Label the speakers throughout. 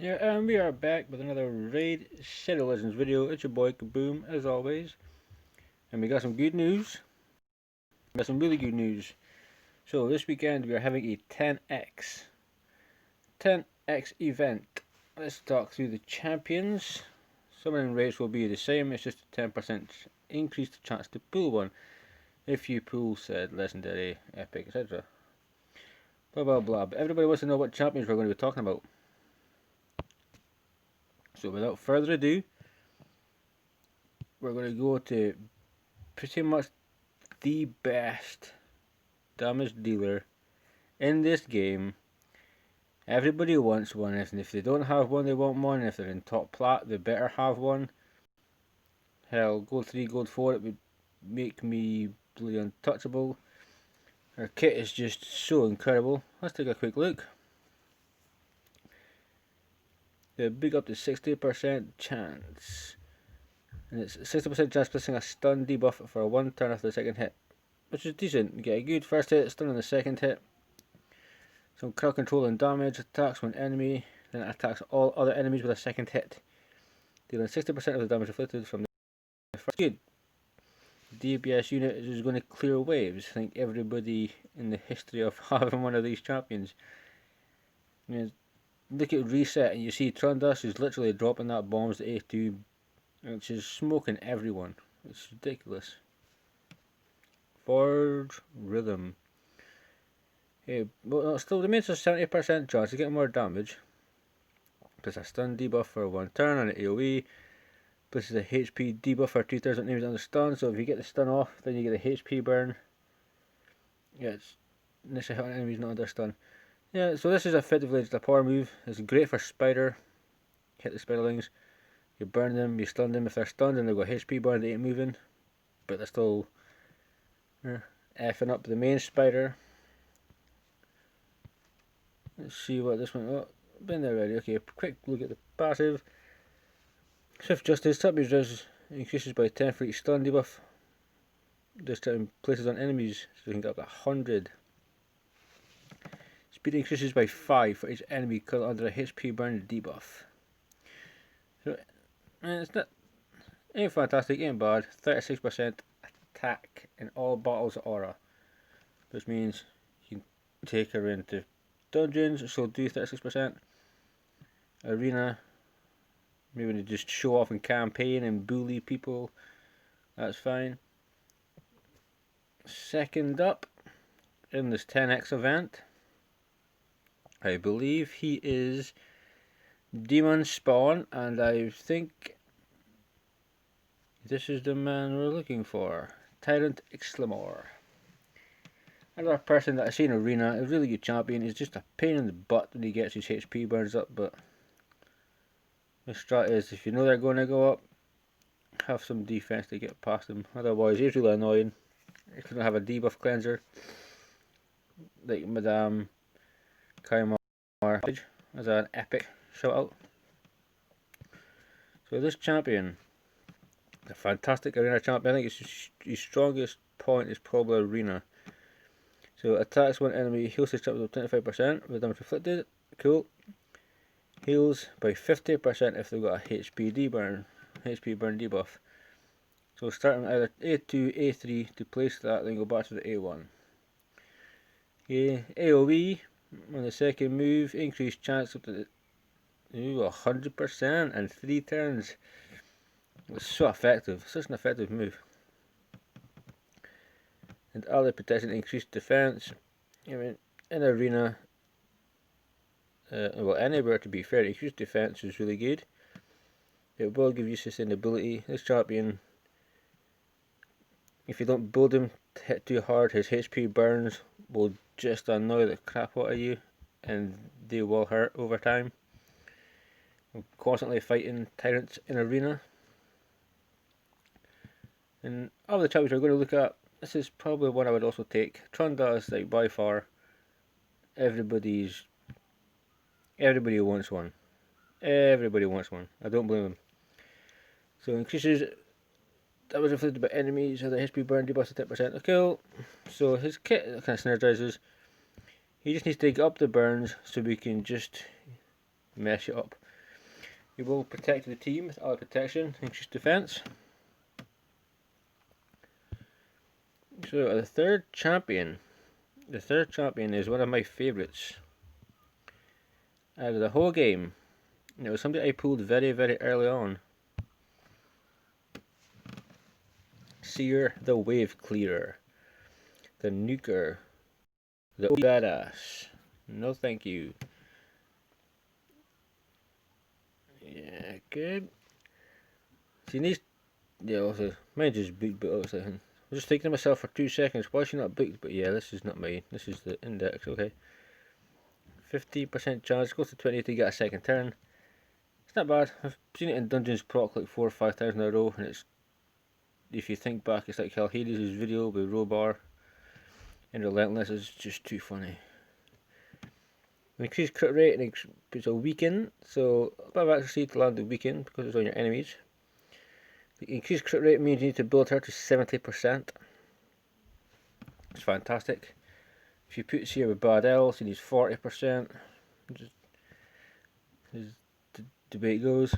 Speaker 1: Yeah, and we are back with another Raid Shadow Legends video. It's your boy Kaboom, as always. And we got some good news. We got some really good news. So this weekend we are having a 10x event. Let's talk through the champions. Summoning rates will be the same, it's just a 10% increased chance to pull one. If you pull said legendary, epic, etc. Blah blah blah. But everybody wants to know what champions we're going to be talking about. So without further ado, we're going to go to pretty much the best damage dealer in this game. Everybody wants one, and if they don't have one, they want one. If they're in top plat, they better have one. Hell, gold 3, gold 4, it would make me bloody untouchable. Her kit is just so incredible. Let's take a quick look. The big up to 60% chance. And it's 60% chance placing a stun debuff for 1 turn after the second hit, which is decent. You get a good first hit, stun on the second hit. Some crowd control and damage, attacks one enemy, then it attacks all other enemies with a second hit, dealing 60% of the damage inflicted from the first. Good. DPS unit is going to clear waves. I think everybody in the history of having one of these champions. I mean, look at reset and you see Trundus is literally dropping that bombs to A2, which is smoking everyone. It's ridiculous. Forge Rhythm. Hey, well, it still remains a 70% chance to get more damage. Plus a stun debuff for 1 turn on an AoE. Plus a HP debuff for 2 turns on enemies under stun. So if you get the stun off, then you get a HP burn. Yeah, it's initially hit on enemies not under stun. Yeah, so this is effectively just a power move. It's great for spider. Hit the spiderlings. You burn them, you stun them. If they're stunned and they've got HP burn, they ain't moving. But they're still effing up the main spider. Let's see what this one. Oh, been there already. Okay, quick look at the passive. Swift Justice, Tuppy's does increases by 10 for each stun debuff. This time places on enemies, so you can get up to 100. Speed increases by 5 for each enemy currently under a HP burn debuff. So, it's not, ain't fantastic, ain't bad. 36% attack in all battles aura, which means you can take her into dungeons, so do 36%. Arena, maybe to just show off in campaign and bully people, that's fine. Second up in this 10x event, I believe he is Demon Spawn, and I think this is the man we're looking for. Tyrant Ixlamor. Another person that I see in Arena, a really good champion. He's just a pain in the butt when he gets his HP burns up, but the strat is if you know they're going to go up, have some defense to get past them. Otherwise, he's really annoying. If you don't have a debuff cleanser, like Madame Kaimar as an epic shout out. So this champion, a fantastic arena champion. I think his strongest point is probably arena. So attacks one enemy, heals his champion with 25% with damage inflicted. Cool. Heals by 50% if they've got a HP burn debuff. So starting either A2, A3 to place that, then go back to the A1. Okay, AoE on the second move, increased chance up to 100% and 3 turns. It's so effective, such an effective move. And ally protection, increased defense. I mean, in arena, well, anywhere to be fair, increased defense is really good. It will give you sustainability. This champion, if you don't build him to hit too hard, his HP burns will just annoy the crap out of you, and they will hurt over time. I'm constantly fighting tyrants in arena. And of the champions we're going to look at, this is probably one I would also take. Trundus, like by far, everybody wants one. Everybody wants one. I don't blame them. So increases damage inflicted by enemies, other HP burn debuffs to 10%. Cool. So his kit kind of synergizes. He just needs to get up the burns so we can just mess it up. You will protect the team with ally protection, increased defense. So the third champion is one of my favourites out of the whole game. And it was something I pulled very, very early on. Seer, the Wave Clearer, the Nuker, the Badass. No thank you. Yeah, good. See, these, yeah, also, mine just booked, but also, I was just thinking to myself for 2 seconds, why is she not booked? But yeah, this is not mine, this is the index, okay. 50% chance, goes to 20 to get a second turn. It's not bad. I've seen it in Dungeons proc like 4 or 5 times in a row, and it's, if you think back, it's like Hades' video with Robar and Relentless is just too funny. Increased crit rate and puts a weaken, so a bit of accuracy to land the weaken because it's on your enemies. The increased crit rate means you need to build her to 70%. It's fantastic. If you put Seer with bad elves, you need 40%. Just as the way it goes.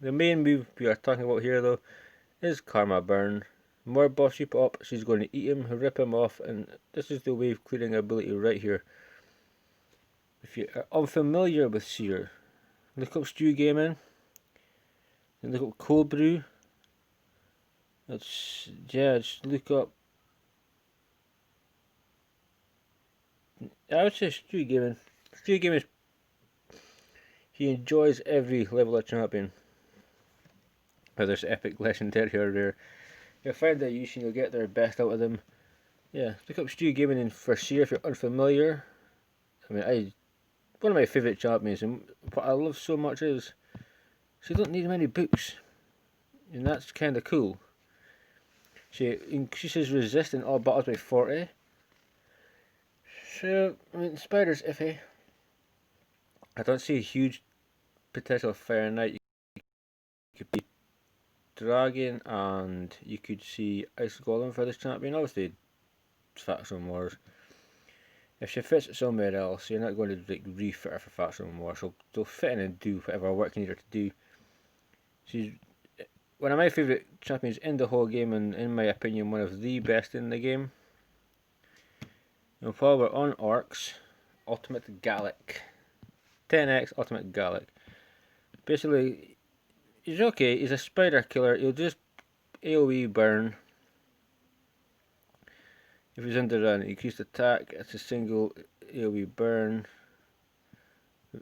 Speaker 1: The main move we are talking about here though is Karma Burn. The more buffs you put up, she's going to eat him, rip him off, and this is the wave clearing ability right here. If you are unfamiliar with Seer, look up Stew Gaming and look up Cold Brew. Just look up. I would say Stew Gaming. Stew Gaming, he enjoys every level of champion. Whether it's epic, legendary, or rare. You'll find that use and you'll get their best out of them. Yeah, look up Stew Gaming and for Seer if you're unfamiliar. I mean, one of my favourite champions, and what I love so much is she don't need many books, and that's kind of cool. She increases resistance all battles by 40. So, I mean, Spider's iffy. I don't see a huge potential Fire Knight. You could be Dragon, and you could see Ice Golem for this champion. Obviously, Faction Wars. If she fits somewhere else, you're not going to like refit her for Faction Wars. She'll fit in and do whatever work you need her to do. She's one of my favourite champions in the whole game, and in my opinion, one of the best in the game. And while we're on Orcs, Ultimate Gallic. 10x Ultimate Gallic. Basically, he's okay, he's a spider killer, he'll just AoE burn. If he's under an increased attack, it's a single AoE burn. I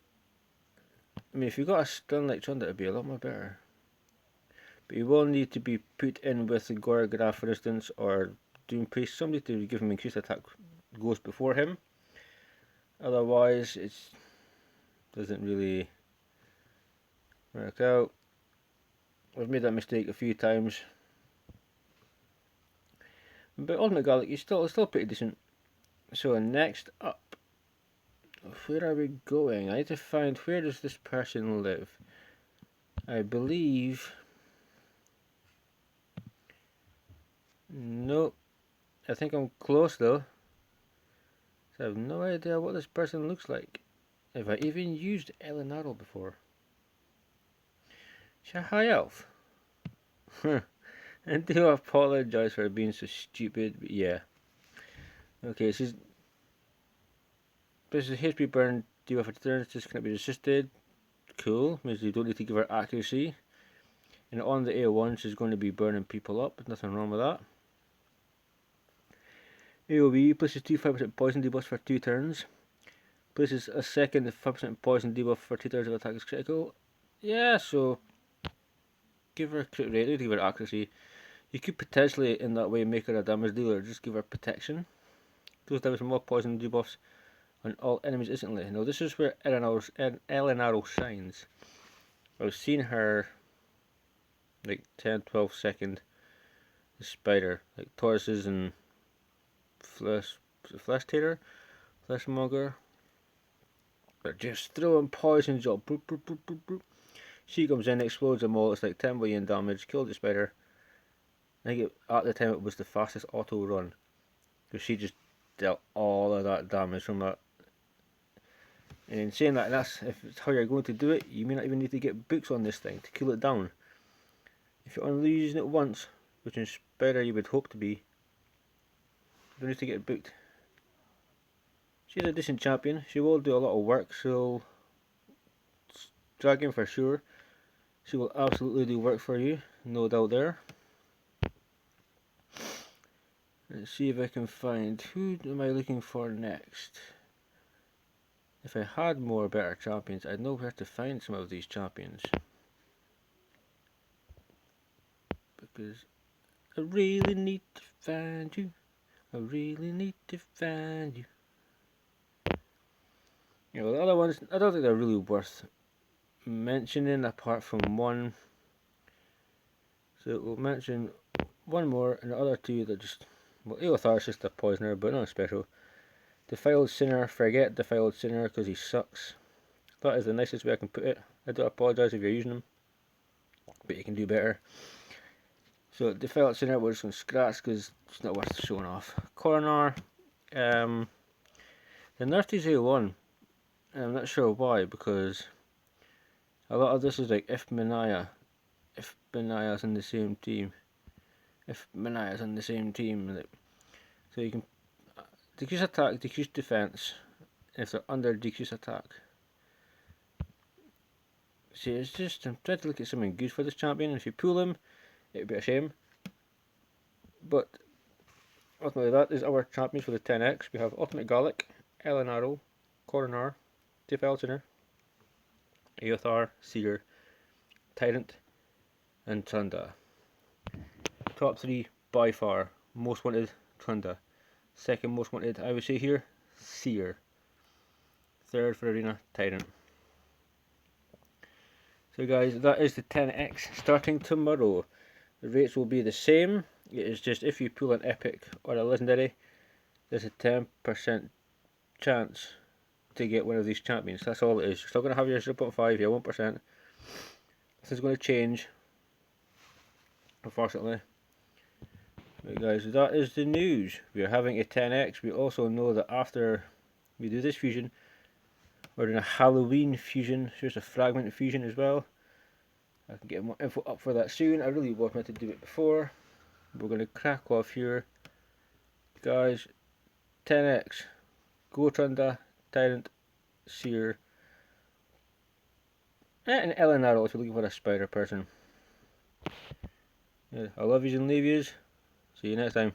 Speaker 1: mean, if you got a stun like Chunda, it'd be a lot more better. But you will need to be put in with the Gorograph, for instance, or Doom Priest, somebody to give him increased attack goes before him. Otherwise, it doesn't really work out. I've made that mistake a few times. But Ultimate Gallic is still pretty decent. So next up, where are we going? I need to find, where does this person live? I believe... Nope. I think I'm close though. So I have no idea what this person looks like. Have I even used Elenaro before? She's a high elf. I do apologise for being so stupid, but yeah. Okay, she's... This is HP burn, debuff for turns, just cannot be resisted. Cool, means you don't need to give her accuracy. And on the A1, she's going to be burning people up, nothing wrong with that. AoE places 2 5% poison debuffs for 2 turns. Places a second 5% poison debuff for 2 turns of attack is critical. Yeah, so give her crit rate, give her accuracy. You could potentially in that way make her a damage dealer, just give her protection. Those damage more poison debuffs on all enemies instantly. Now this is where Elenaro shines. I've seen her like 10-12 second spider, like Tauruses and Fleshmonger. They're just throwing poisons up. Boop, boop, boop, boop, boop. She comes in, explodes them all, it's like 10 billion damage, killed the spider. I think at the time it was the fastest auto run. Because she just dealt all of that damage from that. And in saying that, if it's how you're going to do it, you may not even need to get books on this thing to cool it down. If you're only using it once, which in Spider you would hope to be, you don't need to get booked. She's a decent champion. She will do a lot of work. She'll dragon for sure. She will absolutely do work for you, no doubt there. Let's see if I can find, who am I looking for next? If I had more better champions, I'd know where to find some of these champions. Because I really need to find you. I really need to find you. You know, the other ones, I don't think they're really worth mentioning apart from one. So we'll mention one more, and the other two that just, well, Eothar is just a poisoner, but not special. Defiled Sinner, forget Defiled Sinner because he sucks. That is the nicest way I can put it. I do apologise if you're using him, but you can do better. So Defiled Sinner we're just going to scratch because it's not worth showing off. Coroner, the nerf is A1. I'm not sure why, because a lot of this is like if Benaya's in the same team. If Benaya's in the same team, like, so you can decrease attack, decrease defense if they're under decrease attack. See, it's just, I'm trying to look at something good for this champion, and if you pull him, it would be a shame. But ultimately, that is our champions for the 10x. We have Ultimate Garlic, Ellen Arrow, Coronar, Defiled Sinner, Eothar, Seer, Tyrant, and Trunda. Top 3 by far. Most wanted, Trunda. Second most wanted, I would say here, Seer. Third for Arena, Tyrant. So guys, that is the 10x starting tomorrow. The rates will be the same. It is just if you pull an epic or a legendary, there's a 10% chance to get one of these champions. That's all it is. You're still going to have your 0.5, your 1%. Nothing's going to change, unfortunately. But guys, that is the news. We are having a 10x. We also know that after we do this fusion, we're doing a Halloween fusion. Here's a fragment fusion as well. I can get more info up for that soon. I really was meant to do it before. We're going to crack off here. Guys, 10x. Go Trunda, Tyrant, Seer, and Ellen Arrow if you're looking for a spider person. Yeah, I love yous and leave yous. See you next time.